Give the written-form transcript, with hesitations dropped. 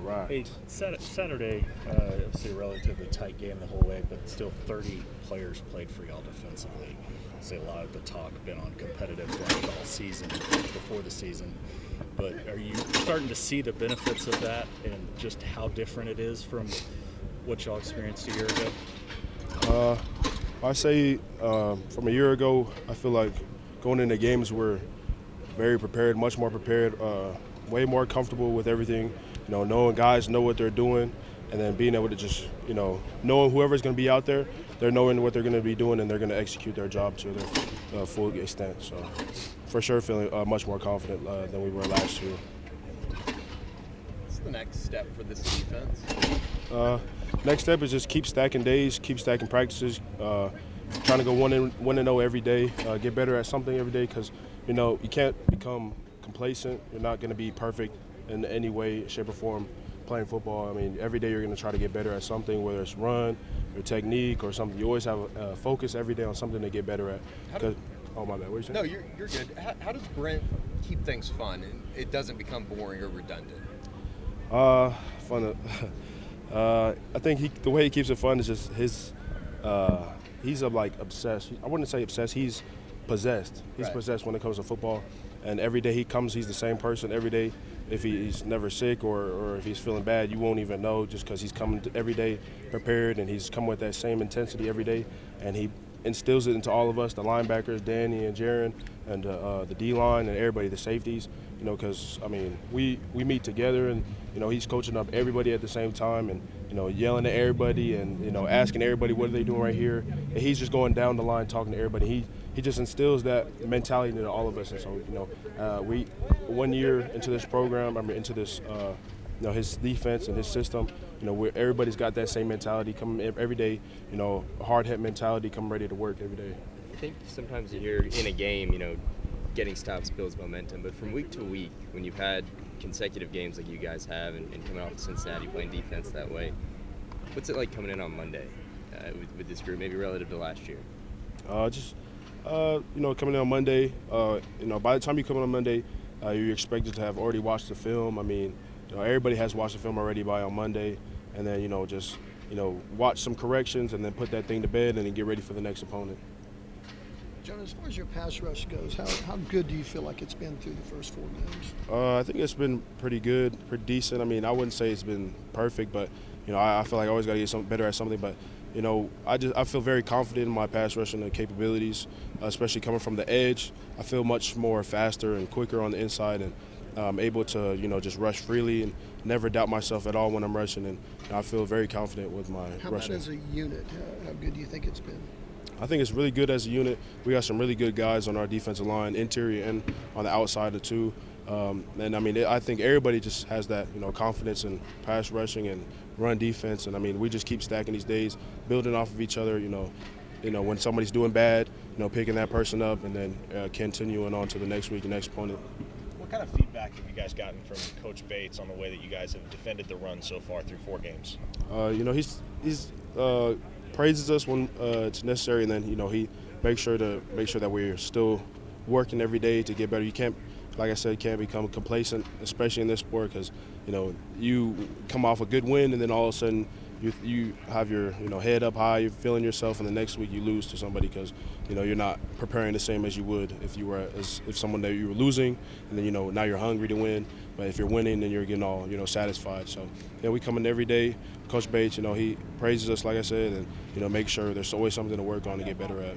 right. Hey, Saturday, obviously a relatively tight game the whole way, but still 30 players played for y'all defensively. I say a lot of the talk been on competitive play all season, before the season. But are you starting to see the benefits of that and just how different it is from what y'all experienced a year ago? I say from a year ago, I feel like going into games we're very prepared, much more prepared, way more comfortable with everything. Knowing guys know what they're doing, and then being able to just, knowing whoever's going to be out there, they're knowing what they're going to be doing, and they're going to execute their job to their full extent. So, for sure, feeling much more confident than we were last year. What's the next step for this defense? Next step is just keep stacking days, keep stacking practices, trying to go 1-0 every day, get better at something every day, because you can't become complacent. You're not going to be perfect in any way, shape, or form playing football. I mean, every day you're going to try to get better at something, whether it's run, your technique, or something. You always have a focus every day on something to get better at. Oh, my bad. What are you saying? No, you're good. How does Brent keep things fun and it doesn't become boring or redundant? Fun. I think the way he keeps it fun is just he's obsessed. I wouldn't say obsessed. He's possessed. He's possessed when it comes to football. And every day he comes, he's the same person every day. If he's never sick or if he's feeling bad, you won't even know, just because he's coming every day prepared, and he's come with that same intensity every day. And he instills it into all of us, the linebackers, Danny and Jaron, and the D-line and everybody, the safeties, because, we meet together, and, he's coaching up everybody at the same time, and, yelling at everybody and, asking everybody what are they doing right here. And he's just going down the line talking to everybody. He just instills that mentality into all of us. And so, we 1 year into this program, into this, his defense and his system, where everybody's got that same mentality coming every day, a hard-hit mentality, coming ready to work every day. I think sometimes you hear in a game, getting stops builds momentum, but from week to week, when you've had consecutive games like you guys have and coming off of Cincinnati playing defense that way, what's it like coming in on Monday with this group, maybe relative to last year? Coming in on Monday, by the time you come in on Monday, you're expected to have already watched the film. Everybody has watched the film already by on Monday, and then, watch some corrections and then put that thing to bed and then get ready for the next opponent. Jonah, as far as your pass rush goes, how good do you feel like it's been through the first 4 games? I think it's been pretty good, pretty decent. I wouldn't say it's been perfect, but, I feel like I always got to get better at something. But, I feel very confident in my pass rushing capabilities, especially coming from the edge. I feel much more faster and quicker on the inside, and I'm able to, just rush freely and never doubt myself at all when I'm rushing. And I feel very confident with my rushing. How about as a unit? How good do you think it's been? I think it's really good as a unit. We got some really good guys on our defensive line, interior and on the outside too. I think everybody just has that, confidence in pass rushing and run defense. And we just keep stacking these days, building off of each other. When somebody's doing bad, picking that person up and then continuing on to the next week, the next opponent. What kind of feedback have you guys gotten from Coach Bates on the way that you guys have defended the run so far through 4 games? He's praises us when it's necessary, and then he makes sure that we're still working every day to get better. You can't, like I said, become complacent, especially in this sport, because you come off a good win and then all of a sudden you have your head up high, you're feeling yourself, and the next week you lose to somebody because you're not preparing the same as you would if someone that you were losing, and then now you're hungry to win. But if you're winning, then you're getting all satisfied. So we come in every day. Coach Bates, he praises us, like I said, and makes sure there's always something to work on to get better at.